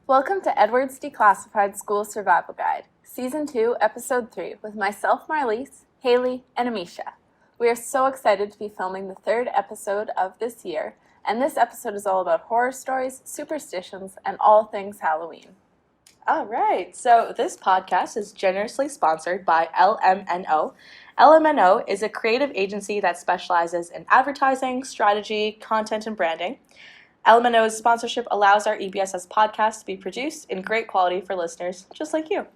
Welcome to Edward's Declassified School Survival Guide, Season 2, Episode 3, with myself, Marlyse, Hailey, and Amisha. We are so excited to be filming the third episode of this year, and this episode is all about horror stories, superstitions, and all things Halloween. All right, so this podcast is generously sponsored by LMNO. LMNO is a creative agency that specializes in advertising, strategy, content, and branding. LMNO's sponsorship allows our EBSS podcast to be produced in great quality for listeners just like you.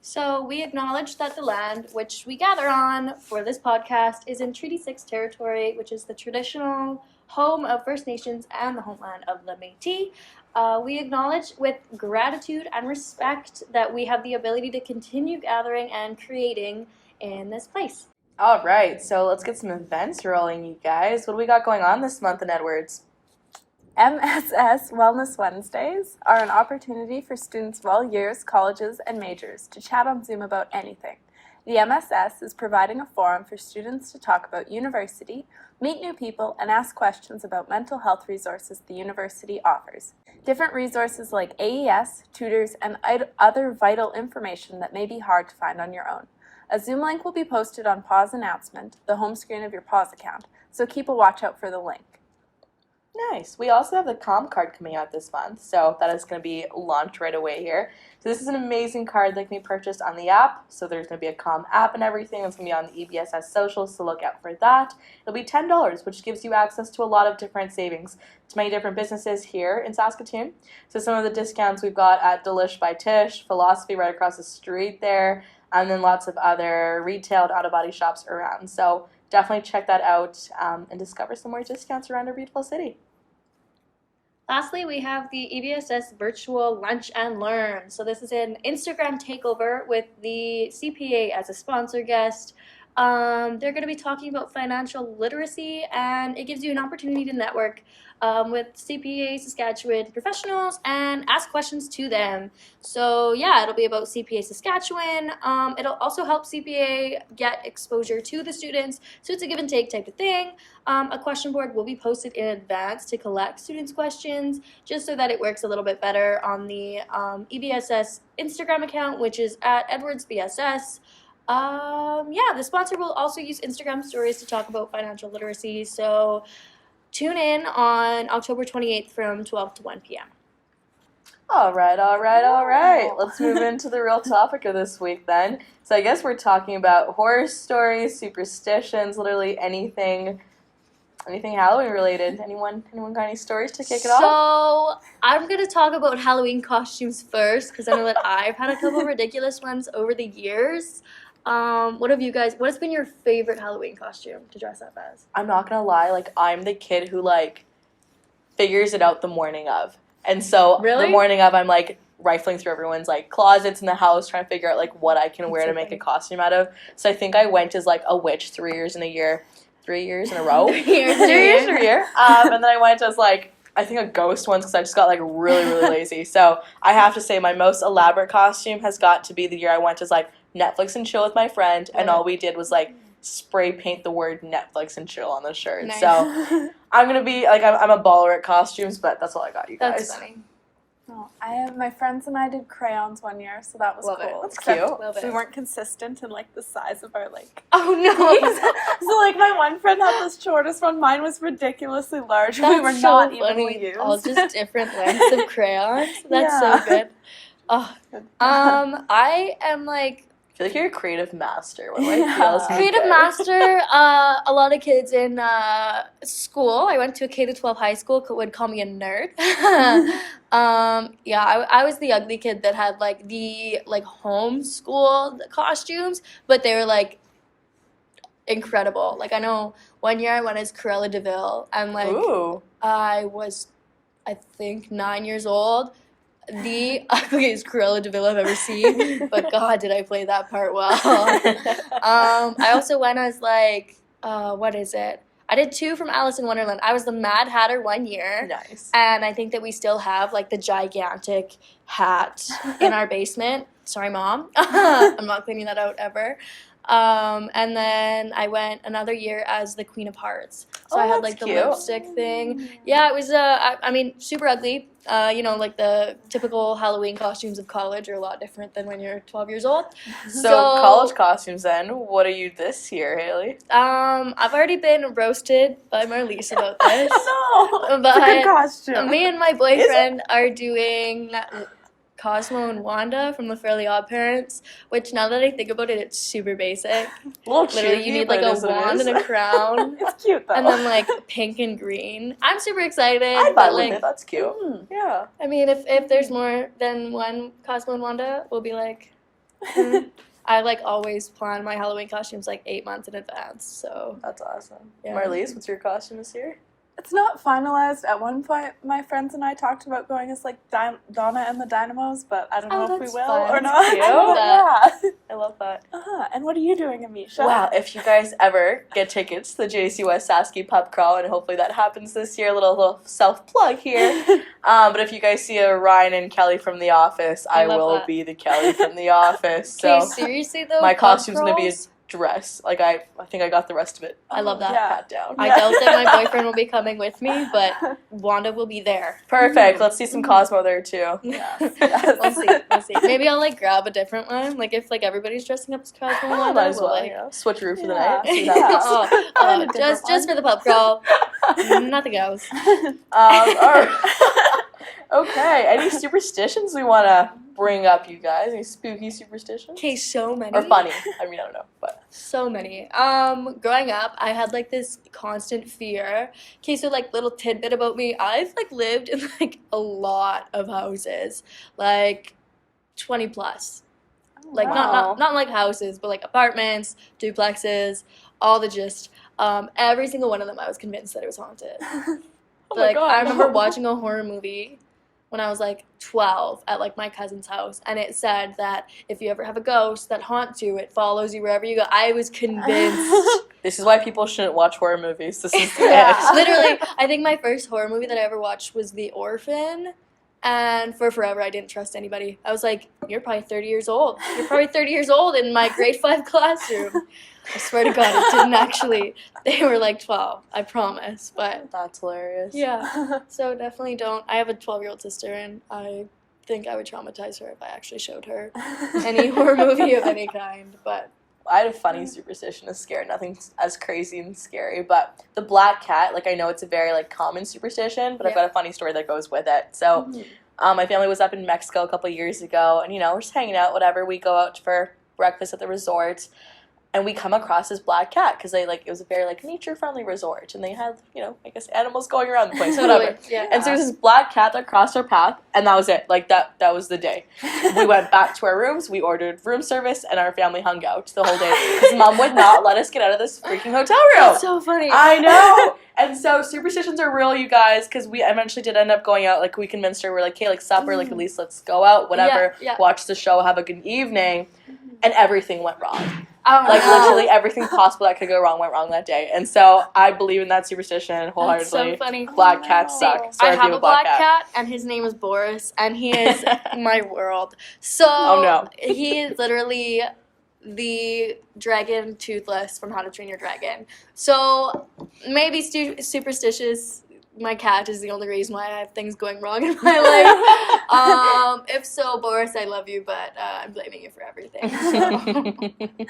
So we acknowledge that the land which we gather on for this podcast is in Treaty 6 territory, which is the traditional home of First Nations and the homeland of the Métis. We acknowledge with gratitude and respect that we have the ability to continue gathering and creating in this place. All right, so let's get some events rolling, you guys. What do we got going on this month in Edwards? MSS Wellness Wednesdays are an opportunity for students of all years, colleges, and majors to chat on Zoom about anything. The MSS is providing a forum for students to talk about university, meet new people, and ask questions about mental health resources the university offers. Different resources like AES, tutors, and other vital information that may be hard to find on your own. A Zoom link will be posted on Pause Announcement, the home screen of your Pause account, so keep a watch out for the link. Nice. We also have the comm card coming out this month, so that is going to be launched right away here. So this is an amazing card that can be purchased on the app. So there's going to be a comm app and everything. It's going to be on the EBSS socials, so look out for that. It'll be $10, which gives you access to a lot of different savings to many different businesses here in Saskatoon. So some of the discounts we've got at Delish by Tish, Philosophy right across the street there, and then lots of other retail and auto-body shops around. So definitely check that out and discover some more discounts around our beautiful city. Lastly, we have the EBSS Virtual Lunch and Learn. So this is an Instagram takeover with the CPA as a sponsor guest. They're going to be talking about financial literacy, and it gives you an opportunity to network with CPA Saskatchewan professionals and ask questions to them. So yeah, it'll be about CPA Saskatchewan. It'll also help CPA get exposure to the students. So it's a give and take type of thing. A question board will be posted in advance to collect students' questions, just so that it works a little bit better on the EBSS Instagram account, which is at EdwardsBSS. The sponsor will also use Instagram stories to talk about financial literacy. So tune in on October 28th from 12 to 1 p.m. All right. Let's move into the real topic of this week then. So I guess we're talking about horror stories, superstitions, literally anything Halloween related. Anyone got any stories to kick it off? So I'm going to talk about Halloween costumes first, because I know that I've had a couple ridiculous ones over the years. What has been your favorite Halloween costume to dress up as? I'm not gonna lie, I'm the kid who figures it out the morning of. And so Really? The morning of, I'm rifling through everyone's closets in the house trying to figure out what I can wear to make a costume out of. So I think I went as a witch 3 years in a year. 3 years in a row. 3 years 3 years in a year. And then I went as I think a ghost once, because I just got really, really lazy. So I have to say my most elaborate costume has got to be the year I went as Netflix and chill with my friend, and all we did was spray paint the word Netflix and chill on the shirt. Nice. So I'm gonna be I'm a baller at costumes, but that's all I got, you guys. That's funny. Oh, my friends and I did crayons one year, so that was Love it. cool. That's Except cute. Love it. we weren't consistent in the size of our Oh no! So my one friend had the shortest one. Mine was ridiculously large. That's we were so not funny. evenly used. All just different lengths of crayons. That's Yeah. so good. Oh, I am I feel like you're a creative master. What do I feel? As a creative kid? master. A lot of kids in school. I went to a K-12 high school. Would call me a nerd. I was the ugly kid that had the homeschooled costumes, but they were incredible. I know one year I went as Cruella de Vil, and Ooh. I was, I think, 9 years old. The ugliest Cruella de Vil I've ever seen, but God, did I play that part well. I also went as what is it? I did 2 from Alice in Wonderland. I was the Mad Hatter one year. Nice. And I think that we still have the gigantic hat in our basement. Sorry, Mom. I'm not cleaning that out ever. And then I went another year as the Queen of Hearts. So I had that's like the cute. lipstick thing. Yeah, it was, I mean, super ugly. Like the typical Halloween costumes of college are a lot different than when you're 12 years old. So college costumes then, what are you this year, Hailey? I've already been roasted by Marlyse about this. No, But it's a good costume. me and my boyfriend are doing Cosmo and Wanda from The Fairly Odd Parents, which now that I think about it, it's super basic. A little Literally, cheeky, you need but like it a is what it wand is. and a crown. It's cute though. And then like pink and green. I'm super excited. I'd buy with it. That's cute. Yeah. I mean, if there's more than one Cosmo and Wanda, we'll be like, I like always plan my Halloween costumes like 8 months in advance. So That's awesome. Yeah. Marlyse, what's your costume this year? It's not finalized. At one point, my friends and I talked about going as like Donna and the Dynamos, but I don't know if we that's will fun. or not. Cute. Yeah. I love that. And what are you doing, Amisha? Wow, if you guys ever get tickets to the JC West Sasky Pub Crawl, and hopefully that happens this year, little self-plug here. But if you guys see a Ryan and Kelly from The Office, I love will that. be the Kelly from The Office. okay, So seriously though, my pub costume's going to be a crawls? dress. Like, I think I got the rest of it I love that. Yeah. pat down. I doubt that my boyfriend will be coming with me, but Wanda will be there. Perfect. Let's see some Cosmo there, too. Yes. We'll see. Maybe I'll like grab a different one. Like if like everybody's dressing up as Cosmo and I Wanda, might as we'll, well, like, switcheroo for the Yeah. night. See Yeah. what happens. Find a different just for the pub crawl, nothing else. All right. Okay, any superstitions we want to bring up, you guys? Any spooky superstitions? Okay, so many. Or funny. I mean, I don't know, but So many. Growing up, I had like this constant fear. Okay, so like little tidbit about me, I've like lived in like a lot of houses, like 20 plus. Like Wow. not like houses, but like apartments, duplexes, all the gist. Every single one of them, I was convinced that it was haunted. oh Like my God, I remember no. watching a horror movie when I was like 12 at like my cousin's house, and it said that if you ever have a ghost that haunts you, it follows you wherever you go. I was convinced. This is why people shouldn't watch horror movies. This is Yeah. it. Literally, I think my first horror movie that I ever watched was The Orphan. And for forever, I didn't trust anybody. I was like, you're probably 30 years old. You're probably 30 years old in my grade 5 classroom. I swear to God, it didn't actually. They were like 12, I promise. But That's hilarious. yeah, so definitely don't. I have a 12-year-old sister, and I think I would traumatize her if I actually showed her any horror movie of any kind. But I had a funny superstition to scare. Nothing as crazy and scary, but the black cat. Like I know it's a very like common superstition, but I've Yeah. got a funny story that goes with it. So, my family was up in Mexico a couple years ago, and we're just hanging out. Whatever. We go out for breakfast at the resort, and we come across this black cat because it was a very like nature friendly resort, and they had I guess animals going around the place, whatever. Yeah. And so there's this black cat that crossed our path, and that was it. Like that was the day. We went back to our rooms, we ordered room service, and our family hung out the whole day because Mom would not let us get out of this freaking hotel room. That's so funny. I know. And so superstitions are real, you guys, because we eventually did end up going out. Like we convinced her, we're like, hey, like supper, like at least let's go out, whatever. Yeah. Watch the show, have a good evening, and everything went wrong. Oh, Like no. literally everything possible that could go wrong went wrong that day. And so I believe in that superstition wholeheartedly. That's so funny. Black Oh, cats no. suck. Sorry I if you have a black black cat, and his name is Boris, and he is my world. So Oh, no. he is literally the dragon Toothless from How to Train Your Dragon. So maybe superstitious. My cat is the only reason why I have things going wrong in my life. If so, Boris, I love you, but I'm blaming you for everything. So.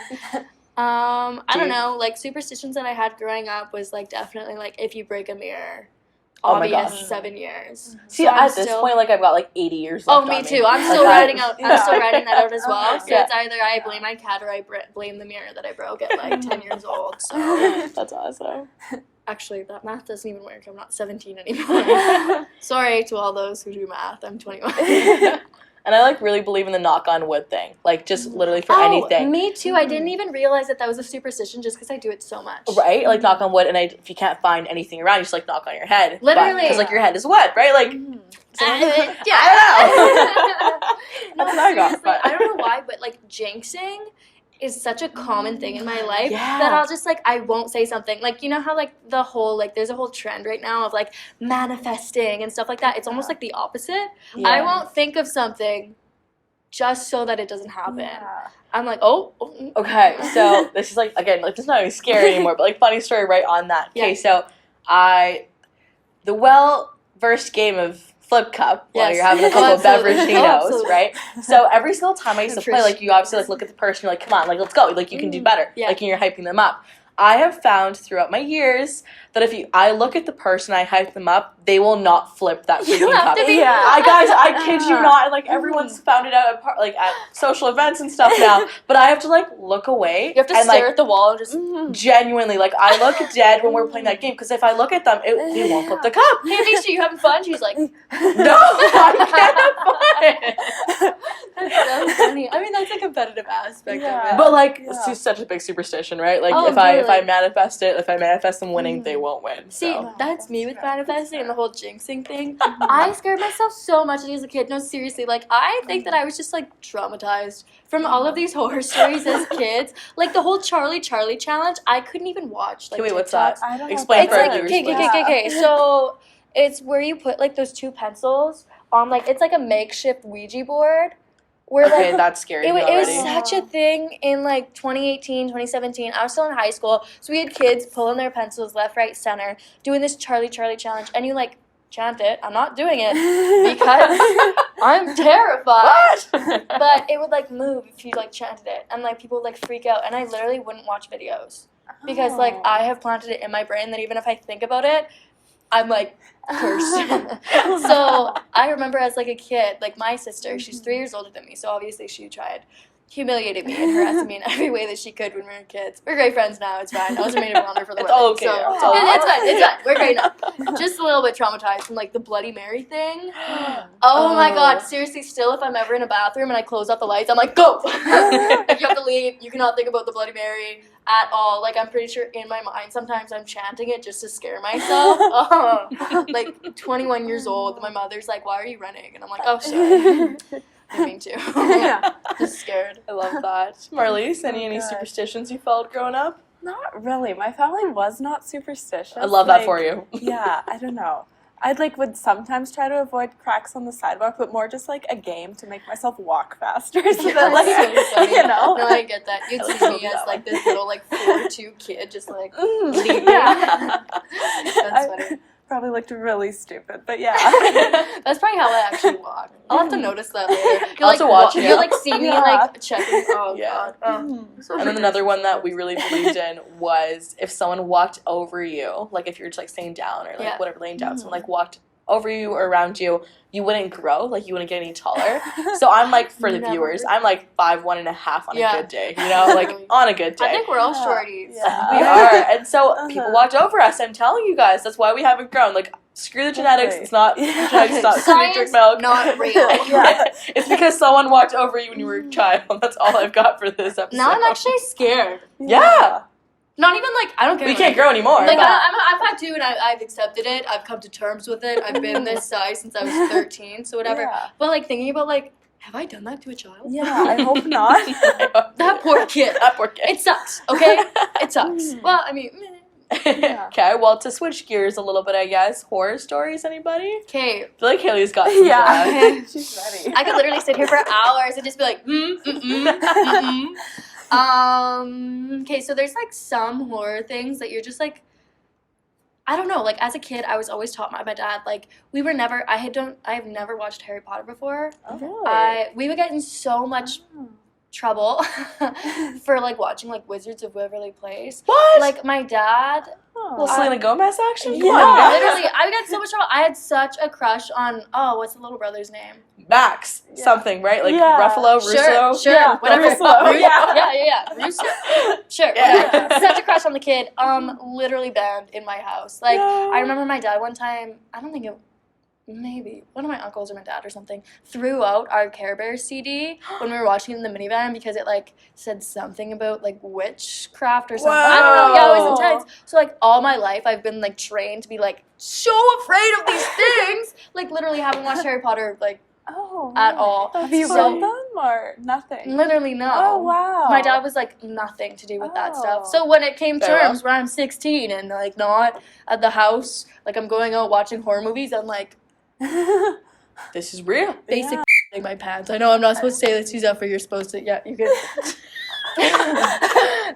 I don't know, like superstitions that I had growing up was like definitely like if you break a mirror, Oh my obvious gosh. 7 years. See, So I'm at this still- point, like I've got like 80 years Oh, left me on too. I'm Like, still I- writing out. I'm still writing that out as well. So Yeah. it's either I blame my cat or I blame the mirror that I broke at like 10 years old. So That's awesome. actually, that math doesn't even work. I'm not 17 anymore. Sorry to all those who do math. I'm 21. And I like really believe in the knock on wood thing. Like just literally for anything. Me too. I didn't even realize that was a superstition just because I do it so much. Right? Like knock on wood, and if you can't find anything around, you just like knock on your head. Literally. Because like your head is wood, right? Like Yeah. I don't know. No, That's what I got. seriously, But. I don't know why, but like jinxing is such a common thing in my life Yeah. that I'll just like I won't say something. Like you know how like the whole like there's a whole trend right now of like manifesting and stuff like that. It's almost like the opposite. Yeah. I won't think of something just so that it doesn't happen. Yeah. I'm like, oh. Okay, so this is like, again, like, this is not even scary anymore, but like, funny story right on that. Okay, so the well-versed game of Flip Cup, while you're having a couple of beveraginos, right? So every single time I used to play, like, you obviously like look at the person, you're like, come on, like, let's go, like, you can do better, like, and you're hyping them up. I have found throughout my years that if I look at the person, I hype them up, they will not flip that freaking cup. I kid you not, like, everyone's found it out at social events and stuff now, but I have to, like, look away. You have to stare at the wall and just... Genuinely, like, I look dead when we're playing that game, because if I look at them, they won't flip the cup. Hey, Amisha, you having fun? She's like... No, I can't have fun. That's so funny. I mean, that's a competitive aspect of it. But, like, it's just such a big superstition, right? Like, if I manifest it, if I manifest them winning, they won't win. See, so. that's me with manifesting and the whole jinxing thing. I scared myself so much as a kid. No, seriously, like, I think that I was just, like, traumatized from all of these horror stories as kids. Like, the whole Charlie challenge, I couldn't even watch. Like, wait, what's TikToks. that? I don't Explain know. for It's our like, viewers. okay. So, it's where you put, like, those two pencils on, like, it's like a makeshift Ouija board. Where, okay, like, that's scary. It was such a thing in, like, 2018, 2017. I was still in high school, so we had kids pulling their pencils left, right, center, doing this Charlie challenge, and you, like, chant it. I'm not doing it because I'm terrified. What? But it would, like, move if you, like, chanted it, and, like, people would, like, freak out, and I literally wouldn't watch videos because, like, I have planted it in my brain that even if I think about it, I'm, like, cursed. So I remember as, like, a kid, like, my sister, she's 3 years older than me, so obviously she tried humiliating me and harassing me in every way that she could when we were kids. We're great friends now, it's fine. I wasn't made of honor for the wedding. Okay. So It's fine. It's fine. We're great now. Just a little bit traumatized from, like, the Bloody Mary thing. Oh my god, seriously, still if I'm ever in a bathroom and I close off the lights, I'm like, go! If you have to leave, you cannot think about the Bloody Mary at all. Like, I'm pretty sure in my mind sometimes I'm chanting it just to scare myself. Like, 21 years old, my mother's like, why are you running? And I'm like, oh, sorry. I mean to. Just scared. I love that. Marlyse, any superstitions you followed growing up? Not really. My family was not superstitious. I love that for you. Yeah, I don't know. I'd would sometimes try to avoid cracks on the sidewalk, but more just like a game to make myself walk faster. So that, so you know. No, I get that. You'd see me as like this little 4'2" kid, just like leaping. Yeah. That's funny. Probably looked really stupid, but yeah. That's probably how I actually walk. I'll have to notice that later. I'll have to watch it. You'll see me checking. Oh god. And then another one that we really believed in was if someone walked over you, like if you're just staying down or whatever, laying down, someone walked over you or around you, you wouldn't grow, you wouldn't get any taller. So I'm for the viewers, I'm 5'1.5" on a good day, on a good day. I think we're all shorties. Yeah. We are. And so people walked over us. I'm telling you guys, that's why we haven't grown. Screw the genetics. It's not genetics. Not science, milk. Not real. It's because someone walked over you when you were a child. That's all I've got for this episode. Now I'm actually scared. Yeah. Not even I don't care. We can't grow anymore. I'm 5'2" and I've accepted it. I've come to terms with it. I've been this size since I was 13, so whatever. Yeah. But thinking about have I done that to a child? Yeah, I hope not. That poor kid. It sucks. Okay, it sucks. Well, I mean. Yeah. Okay, well, to switch gears a little bit, I guess, horror stories, anybody? Okay. I feel like Hailey's got some. Yeah, she's ready. I could literally sit here for hours and just be like, okay, so there's some horror things that you're just I don't know, as a kid, I was always taught by my dad, I have never watched Harry Potter before. Oh, really? We would get in so much trouble for watching Wizards of Waverly Place. What? My dad. Well, Selena Gomez action? Yeah, literally. I got so much trouble. I had such a crush on what's the little brother's name? Max something, right? Ruffalo, Russo. Sure, yeah, whatever. Russo, yeah. Russo. Sure, whatever. Such a crush on the kid. Literally banned in my house. I remember my dad one time. I don't think it. Maybe one of my uncles or my dad or something threw out our Care Bears CD when we were watching it in the minivan because it said something about witchcraft or something. Whoa. I don't know. Yeah, it was intense. So all my life I've been trained to be so afraid of these things. Literally haven't watched Harry Potter at all. Have you read them or nothing? Literally no. Oh wow. My dad was nothing to do with that stuff. So when it came terms where I'm 16 and not at the house, I'm going out watching horror movies, I'm this is real. basic my pants. I know I'm not supposed to say this, Suzette, you're supposed to. Yeah, you can.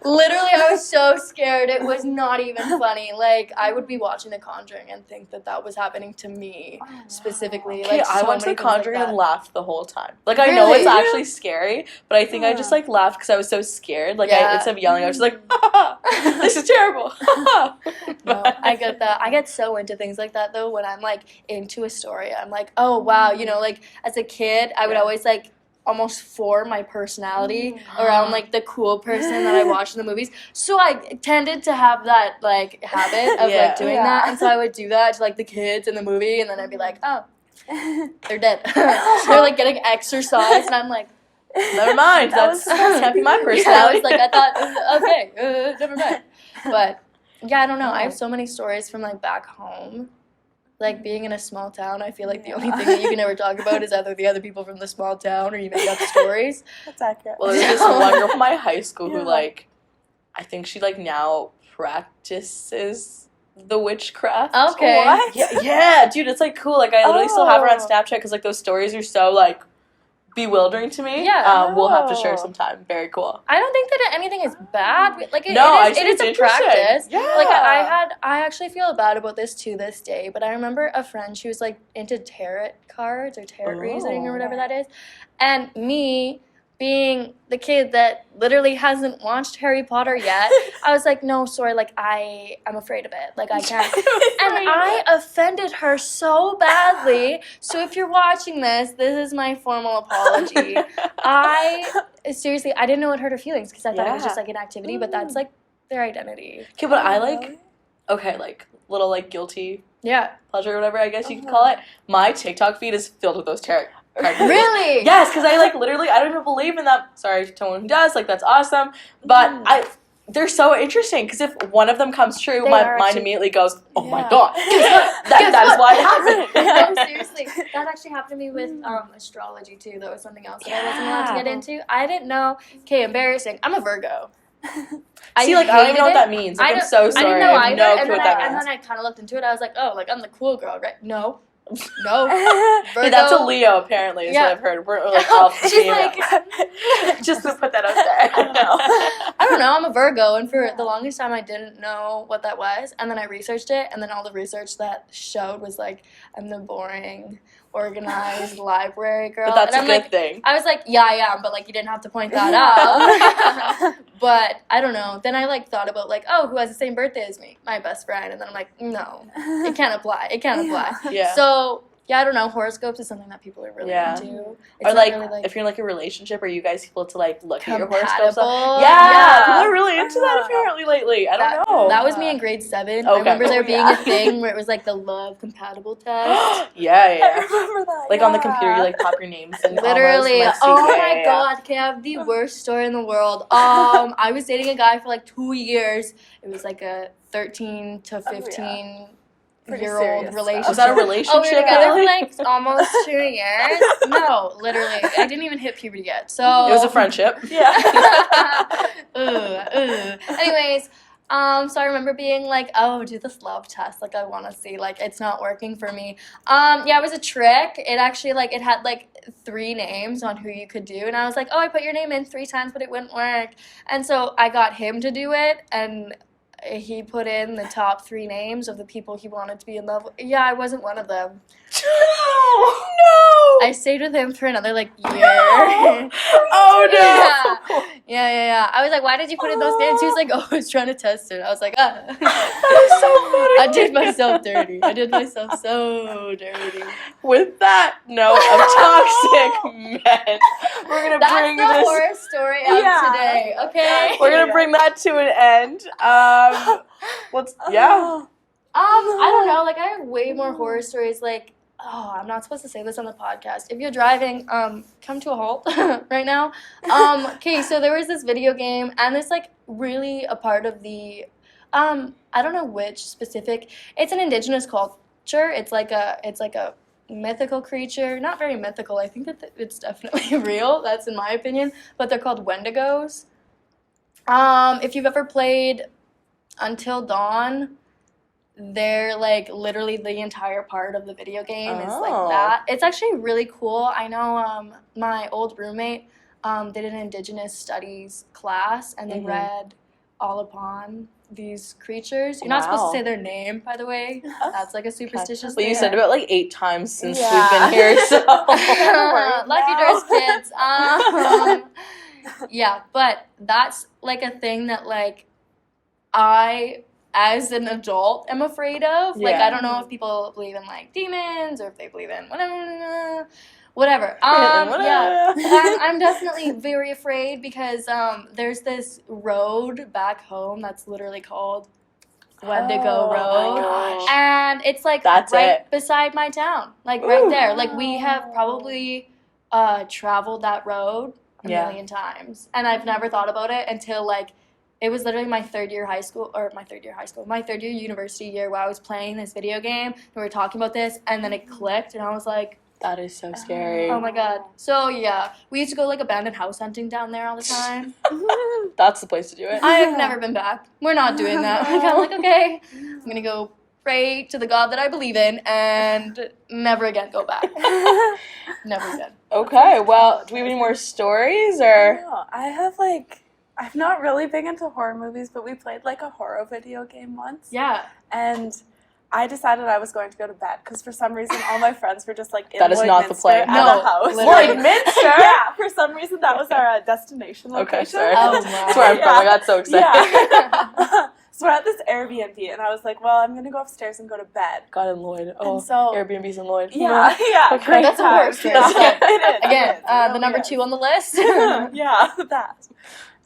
Literally, I was so scared. It was not even funny. Like, I would be watching The Conjuring and think that was happening to me specifically. Okay, Like, I so went to The many things like Conjuring that. and laughed the whole time. Like, I know Really? it's actually scary, but I think I just, like, laughed because I was so scared. Like, Yeah. instead of yelling, I was just like, this is terrible. No, I get that. I get so into things like that, though, when I'm, like, into a story. I'm like, oh, wow. You know, like, as a kid, I would always, like, almost form my personality around, like, the cool person that I watched in the movies. So I tended to have that, like, habit of, like, doing that. And so I would do that to, like, the kids in the movie, and then I'd be like, oh, they're dead. They're, like, getting exercise, and I'm like, Never mind. That's can't be my personality. yeah, I was like, I thought, okay, never mind. But, yeah, I don't know. I have so many stories from, like, back home. Like, being in a small town, I feel like the only thing that you can ever talk about is either the other people from the small town or you make up stories. That's accurate. Well, there's this one girl from my high school who, like, I think she, like, now practices the witchcraft. Okay. What? Yeah, dude, it's, like, cool. Like, I literally still have her on Snapchat because, like, those stories are so, like, bewildering to me. Yeah. We'll have to share sometime. Very cool. I don't think that anything is bad. Like, it I is think it's a interesting. practice. Yeah. Like, I actually feel bad about this to this day, but I remember a friend, she was, like, into tarot cards or tarot reading or whatever that is, and me being the kid that literally hasn't watched Harry Potter yet, I was like, no, sorry, like, I'm afraid of it. Like, I can't. And I offended her so badly. So if you're watching this is my formal apology. Seriously, I didn't know it hurt her feelings because I thought it was just, like, an activity, but that's, like, their identity. Okay, but I, like, like, little, like, guilty Yeah. pleasure or whatever, I guess you could call it. My TikTok feed is filled with those tarot cards. Really? Yes, because I, like, literally, I don't even believe in them. Sorry to anyone who does. Like, that's awesome. But they're so interesting because if one of them comes true, my mind immediately goes, oh my god. that is why it happened. No, seriously. That actually happened to me with astrology, too. That was something else that I wasn't allowed to get into. I didn't know. Okay, embarrassing. I'm a Virgo. See, like, I don't even know what that means. Like, I'm so sorry. I didn't know I have no either, clue what that and means. then I kind of looked into it. I was like, oh, like, I'm the cool girl, right? No. No. Virgo. Hey, that's a Leo, apparently, is what I've heard. We're like alpha She's female. like, just to put that out there. I don't know. I'm a Virgo, and for the longest time, I didn't know what that was. And then I researched it, and then all the research that showed was like, I'm the boring, organized library girl. But that's and a I'm good thing. I was like, yeah, I am, but like you didn't have to point that out. But I don't know. Then I like thought about like, oh, who has the same birthday as me? My best friend. And then I'm like, no, it can't apply. It can't apply. Yeah. So yeah, I don't know. Horoscopes is something that people are really into. It's or not like, really, if you're in like a relationship, are you guys able to like look at your compatible. horoscopes? Yeah, people are really into that apparently lately. I don't know. That was me in grade 7. Okay. I remember there being a thing where it was like the love compatible test. yeah. I remember that. Like on the computer, you like pop your names and Literally. almost, Oh like, my god. Okay, I have the worst story in the world. I was dating a guy for like 2 years. It was like a 13 to 15 year-old relationship. Was that a relationship? Oh, we were together for like almost 2 years. No, literally. I didn't even hit puberty yet. So it was a friendship. Yeah. Anyways, so I remember being like, oh, do this love test. Like, I want to see. Like, it's not working for me. Yeah, it was a trick. It actually, like, it had, like, 3 names on who you could do. And I was like, oh, I put your name in 3 times, but it wouldn't work. And so I got him to do it, and he put in the top 3 names of the people he wanted to be in love with. Yeah, I wasn't one of them. No! I stayed with him for another, like, year. No. Oh, no! Yeah. I was like, why did you put in those names? He was like, oh, I was trying to test it. I was like, That is so funny. I did myself dirty. I did myself so dirty. With that note of toxic men, we're going to bring That's the this... horror story of today, okay? We're going to bring that to an end. I don't know. Like, I have way more horror stories. Like, I'm not supposed to say this on the podcast. If you're driving, come to a halt right now. Okay, so there was this video game, and it's, like, really a part of the, I don't know which specific, it's an indigenous culture. It's like a mythical creature. Not very mythical. I think that it's definitely real. That's in my opinion. But they're called Wendigos. If you've ever played Until Dawn, they're like literally the entire part of the video game is like Oh. that. It's actually really cool. I know my old roommate did an Indigenous Studies class, and they read all upon these creatures. You're not supposed to say their name, by the way. That's like a superstitious But thing. you said about like 8 times since we've Yeah. been here, so Lucky dress kids. Yeah, but that's like a thing that like I, as an adult, am afraid of. Like, Yeah. I don't know if people believe in like demons or if they believe in whatever. Yeah, I'm definitely very afraid because there's this road back home that's literally called Wendigo Road. my gosh. And it's like That's right it. beside my town, like right Ooh. there. Like we have probably traveled that road a million times, and I've never thought about it until like it was literally my third year university year where I was playing this video game and we were talking about this, and then it clicked, and I was like, That is so scary. oh my god. So yeah, we used to go like abandoned house hunting down there all the time. That's the place to do it. I have never been back. We're not doing that. I'm kind of like, okay, I'm gonna go pray to the God that I believe in and never again go back. Never again. Okay, well, do we have any more stories or? No, I'm not really big into horror movies, but we played like a horror video game once. Yeah. And I decided I was going to go to bed because for some reason all my friends were just like in That is not the Lloydminster plan. at No, the house. literally. Lloydminster? Yeah, for some reason that was our destination location. Okay, sorry. Oh, wow. That's where I'm from. I got so excited. Yeah. So we're at this Airbnb, and I was like, well, I'm going to go upstairs and go to bed. God in Lloyd. Oh, And so- Airbnb's in Lloyd. Yeah, yeah. Okay. Great That's a horror time. story. Yeah, it is. Again, It is. It the really number is. 2 on the list. Yeah, that.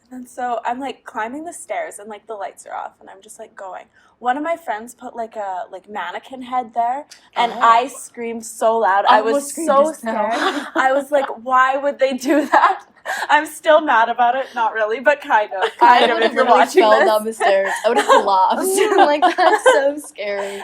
And then so I'm like climbing the stairs and like the lights are off and I'm just like going. One of my friends put like a mannequin head there and I screamed so loud. I was Almost so screamed just now. scared. I was like, why would they do that? I'm still mad about it. Not really, but kind of. I Kind of would if have you're literally watching fell this. down the stairs. I would have collapsed. I'm like, that's so scary.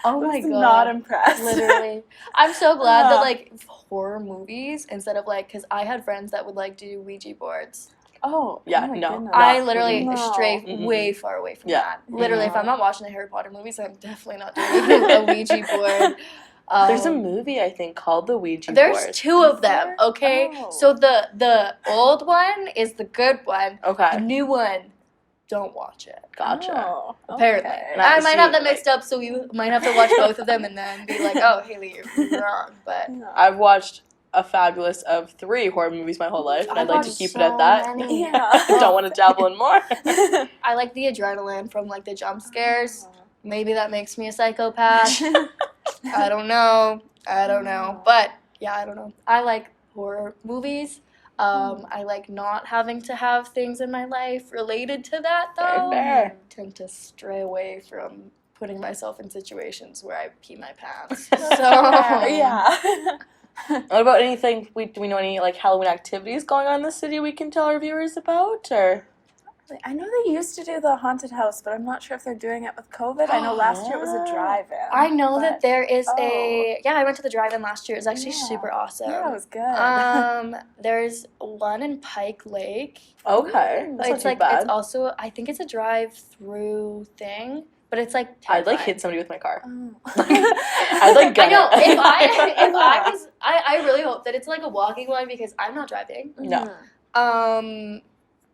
Oh my I was god. not impressed. Literally. I'm so glad that like horror movies instead of like, because I had friends that would like do Ouija boards. Oh, Yeah, oh my no. goodness. I literally No. stray Mm-mm. way far away from Yeah. that. Literally, if Yeah. I'm not watching the Harry Potter movies, I'm definitely not doing a Ouija board. There's a movie, I think, called The Ouija There's Board. 2 of them, there? okay? Oh. So the old one is the good one. The Okay, new one, don't watch it. gotcha. Oh, Apparently. okay. And I I might have see, them mixed up, so you might have to watch both of them and then be like, oh, Hailey, you're wrong. But No. I've watched a fabulous of 3 horror movies my whole life, and I'd like to watched keep it so at that. many. Yeah. I don't want to dabble in more. I like the adrenaline from like the jump scares. Maybe that makes me a psychopath. I don't know. But yeah, I don't know. I like horror movies. I like not having to have things in my life related to that though. Fair. I tend to stray away from putting myself in situations where I pee my pants. Yeah. What about anything? Do we know any like Halloween activities going on in the city we can tell our viewers about? Or I know they used to do the haunted house, but I'm not sure if they're doing it with COVID. I know last year it was a drive-in. I know that but- there is Oh. I went to the drive-in last year. It was actually Yeah. super awesome. Yeah, it was good. There's one in Pike Lake. okay, But that's not it's too like bad. it's also I think it's a drive-through thing, but it's like I'd like terrifying. hit somebody with my car. Oh. I'd like gun I know. it. If I was, I really hope that it's like a walking one because I'm not driving. No.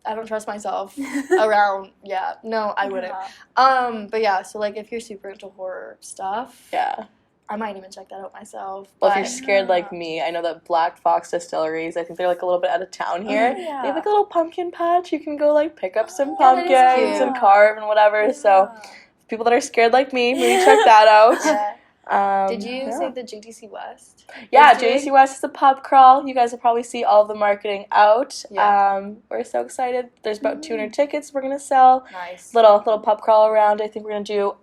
I don't trust myself around. Yeah, no, I wouldn't. Yeah. But yeah, so like if you're super into horror stuff, Yeah. I might even check that out myself. Well, if but- you're scared like me, I know that Black Fox Distilleries, I think they're like a little bit out of town here. Oh, yeah. They have like a little pumpkin patch. You can go like pick up some Yeah, that is pumpkins cute. and carve and whatever. So Yeah. people that are scared like me, maybe check that out. Yeah. Did you yeah. say the JTC West? Yeah, is doing- JC West is a pub crawl. You guys will probably see all of the marketing out. Yeah. We're so excited. There's about 200 tickets we're gonna sell. Nice. Little pub crawl around. I think we're gonna do.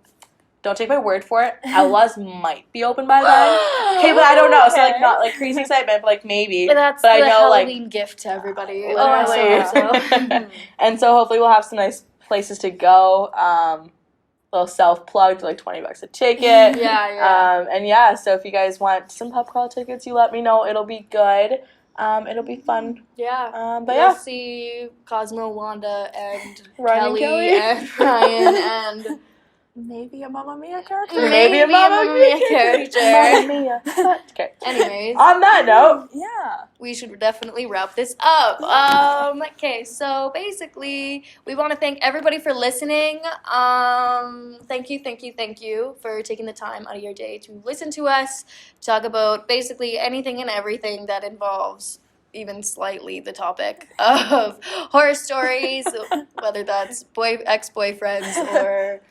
Don't take my word for it. Outlaws might be open by then. Okay, but I don't know. So like Okay. not like crazy excitement, but like maybe. But that's But I the know, like- Halloween gift to everybody. Literally. Oh, I so hope so. And so hopefully we'll have some nice places to go. Little self-plug, like $20 a ticket. Yeah. And yeah, so if you guys want some pub crawl tickets, you let me know. It'll be good. It'll be fun. Yeah. But We'll yeah, see Cosmo, Wanda, and Ryan and Kelly Kelly. and Ryan and Maybe a Mamma Mia character? Maybe a Mamma Mia character. Mamma Mia. Okay. Anyways, On that note, Yeah. we should definitely wrap this up. Okay, so basically, we want to thank everybody for listening. Thank you for taking the time out of your day to listen to us talk about basically anything and everything that involves even slightly the topic of horror stories, whether that's ex-boyfriends or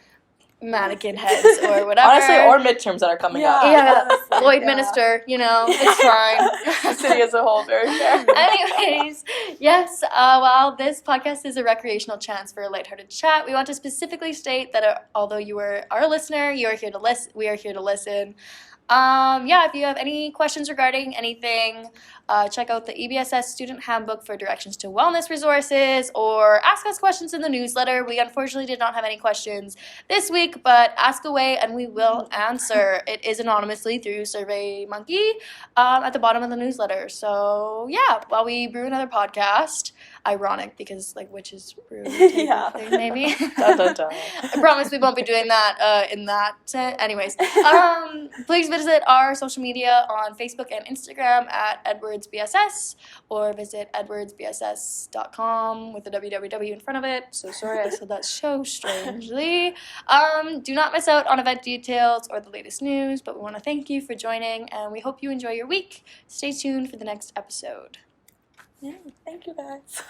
mannequin heads or whatever. honestly, or midterms that are coming up. Yeah, honestly, Lloyd yeah. Minister, it's fine. The city as a whole, very fair. Anyways, yes, while this podcast is a recreational chance for a lighthearted chat, we want to specifically state that although you are our listener, you are here to listen. We are here to listen. If you have any questions regarding anything, check out the EBSS Student Handbook for directions to wellness resources, or ask us questions in the newsletter. We unfortunately did not have any questions this week, but ask away and we will answer. It is anonymously through SurveyMonkey at the bottom of the newsletter. So yeah, while we brew another podcast, ironic because witches brew Yeah. thing, maybe. Dun, dun, dun. I promise we won't be doing that in that. Anyways, please visit our social media on Facebook and Instagram at EdwardsBSS, or visit edwardsbss.com with the www in front of it. So sorry I said that so strangely. Do not miss out on event details or the latest news, but we want to thank you for joining, and we hope you enjoy your week. Stay tuned for the next episode. Yeah, thank you guys.